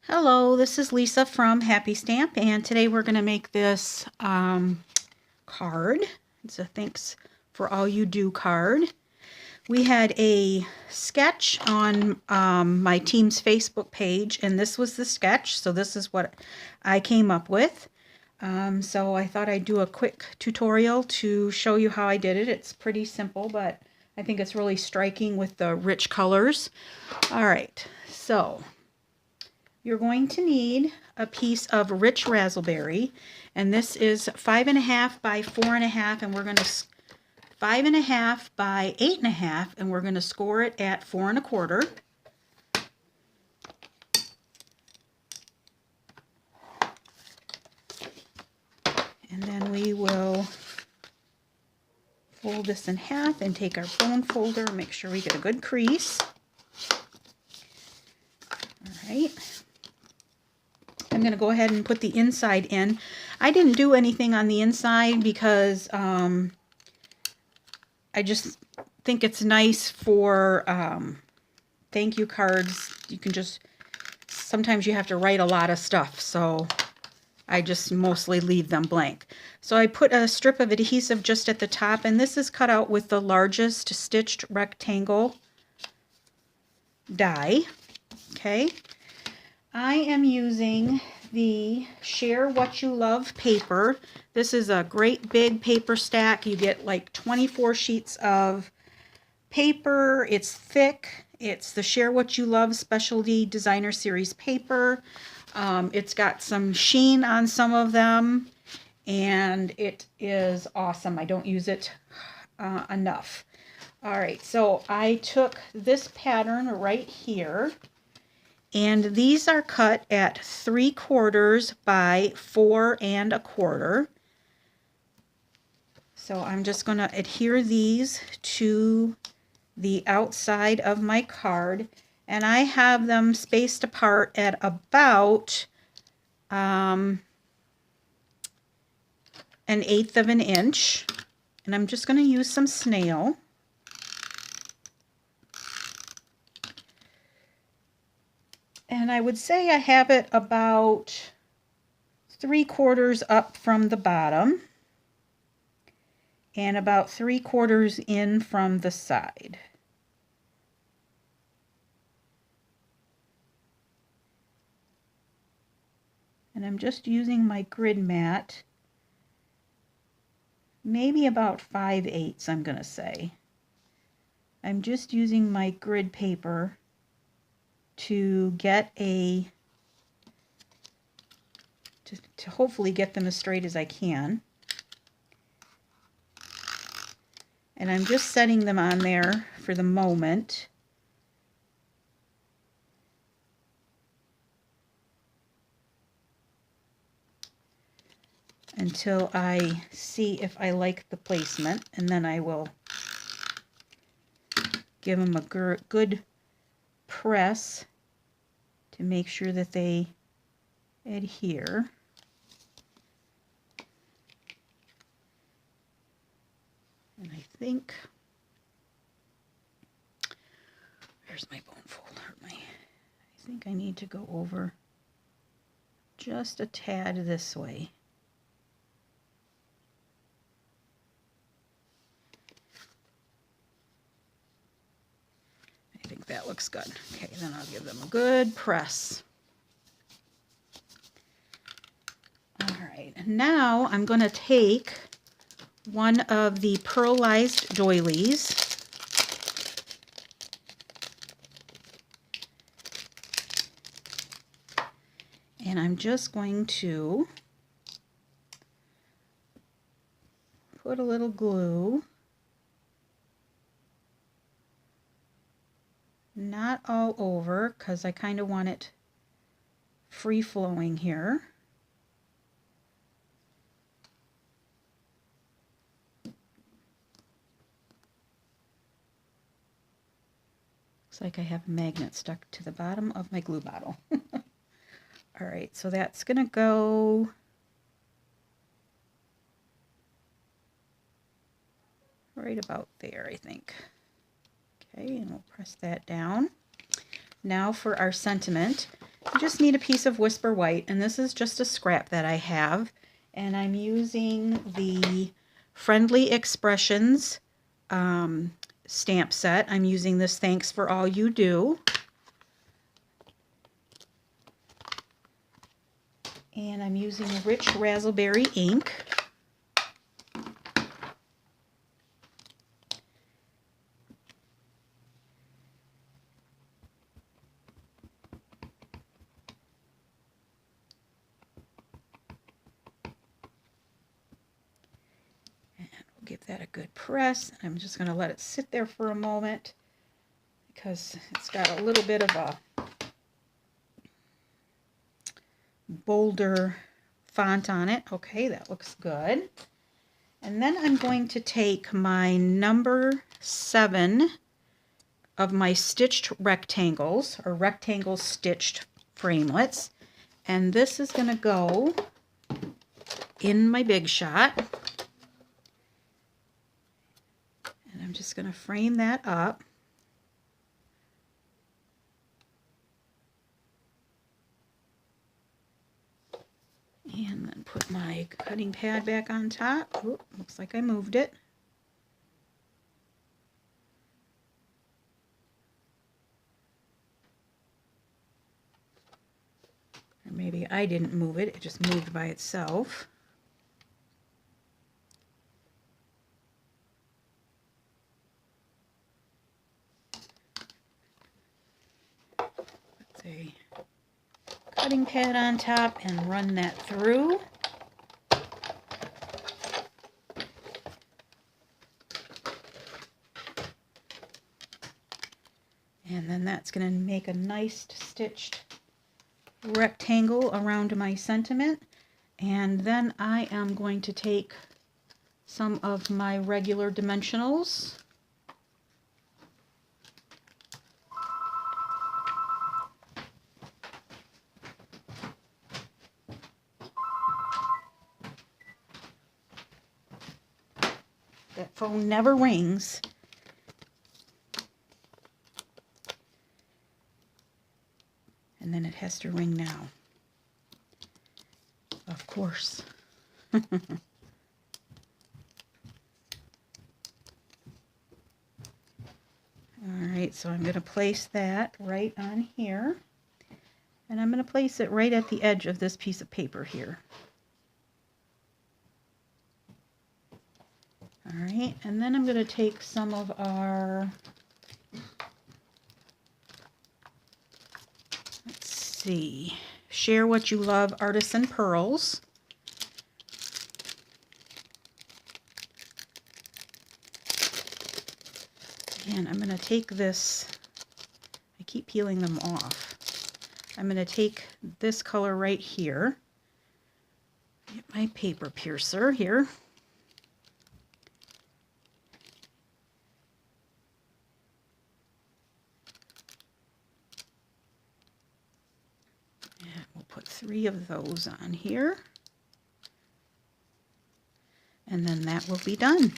Hello, this is Lisa from Happy Stamp, and today we're going to make this card. It's a thanks for all you do card. We had a sketch on my team's Facebook page, and this was the sketch, so this is what I came up with. So I thought I'd do a quick tutorial to show you how I did it. It's pretty simple, but I think it's really striking with the rich colors. All right, so you're going to need a piece of rich raspberry, and this is 5.5 by 4.5, and we're going to 5.5 by 8.5, and we're going to score it at 4.25. And then we will fold this in half and take our bone folder, make sure we get a good crease. All right. I'm going to go ahead and put the inside in. I didn't do anything on the inside because I just think it's nice for thank you cards. You can just, sometimes you have to write a lot of stuff, so I just mostly leave them blank. So I put a strip of adhesive just at the top, and this is cut out with the largest stitched rectangle die. Okay. I am using the Share What You Love paper. This is a great big paper stack. You get like 24 sheets of paper. It's thick. It's the Share What You Love Specialty Designer Series paper. It's got some sheen on some of them, and it is awesome. I don't use it enough. All right, so I took this pattern right here, and these are cut at 3/4 by 4 1/4. So I'm just going to adhere these to the outside of my card, and I have them spaced apart at about 1/8 of an inch. And I'm just going to use some snail. And I would say I have it about 3/4 up from the bottom and about 3/4 in from the side. And I'm just using my grid mat, maybe about 5/8, I'm going to say. I'm just using my grid paper to get to hopefully get them as straight as I can. And I'm just setting them on there for the moment. Until I see if I like the placement, and then I will give them a good press to make sure that they adhere. And I think, where's my bone folder? I think I need to go over just a tad this way. I think that looks good. Okay, then I'll give them a good press. All right, and now I'm going to take one of the pearlized doilies, and I'm just going to put a little glue, not all over because I kind of want it free flowing here. Looks like I have a magnet stuck to the bottom of my glue bottle. All right, so that's going to go right about there, I think. Okay, and we'll press that down. Now for our sentiment. You just need a piece of Whisper White, and this is just a scrap that I have, and I'm using the Friendly Expressions stamp set. I'm using this Thanks for All You Do. And I'm using Rich Raspberry ink. Give that a good press. I'm just going to let it sit there for a moment because it's got a little bit of a bolder font on it. Okay, that looks good. And then I'm going to take my number 7 of my stitched rectangles, or rectangle stitched framelits, and this is going to go in my Big Shot. I'm just going to frame that up. And then put my cutting pad back on top. Oop, looks like I moved it. Or maybe I didn't move it, it just moved by itself. A cutting pad on top and run that through. And then that's going to make a nice stitched rectangle around my sentiment. And then I am going to take some of my regular dimensionals . That phone never rings. And then it has to ring now. Of course. All right, so I'm going to place that right on here. And I'm going to place it right at the edge of this piece of paper here. All right, and then I'm going to take some of our, let's see, Share What You Love Artisan Pearls. And I'm going to take this, I keep peeling them off. I'm going to take this color right here, get my paper piercer here. And we'll put 3 of those on here. And then that will be done.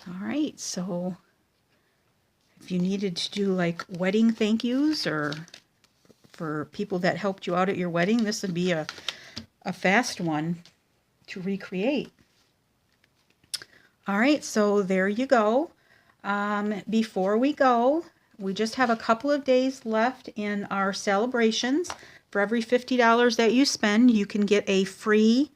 All right, so if you needed to do like wedding thank yous or for people that helped you out at your wedding, this would be a fast one to recreate. All right, so there you go. Before we go, we just have a couple of days left in our celebrations. For every $50 that you spend, you can get a free,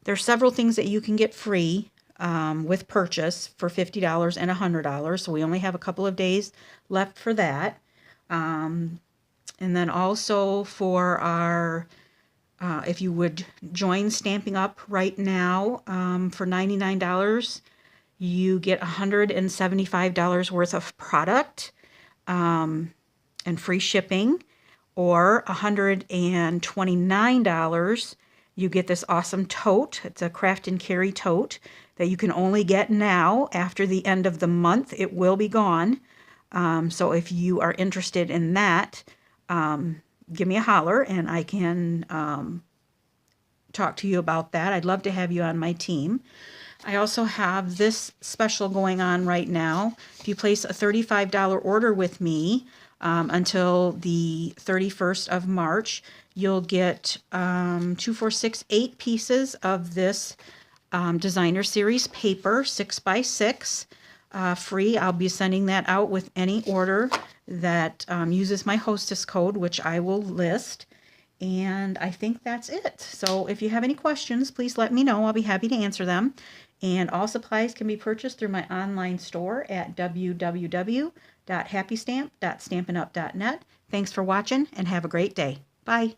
there's several things that you can get free with purchase for $50 and $100. So we only have a couple of days left for that. And then also for our, if you would join Stampin' Up right now for $99, you get $175 worth of product and free shipping, or $129, you get this awesome tote. It's a craft and carry tote that you can only get now. After the end of the month, it will be gone. So if you are interested in that, give me a holler and I can talk to you about that. I'd love to have you on my team. I also have this special going on right now. If you place a $35 order with me until the 31st of March, you'll get 2, 4, 6, 8 pieces of this designer series paper, 6x6, free. I'll be sending that out with any order that uses my hostess code, which I will list. And I think that's it. So if you have any questions, please let me know. I'll be happy to answer them. And all supplies can be purchased through my online store at www.happystamp.stampinup.net. Thanks for watching and have a great day. Bye.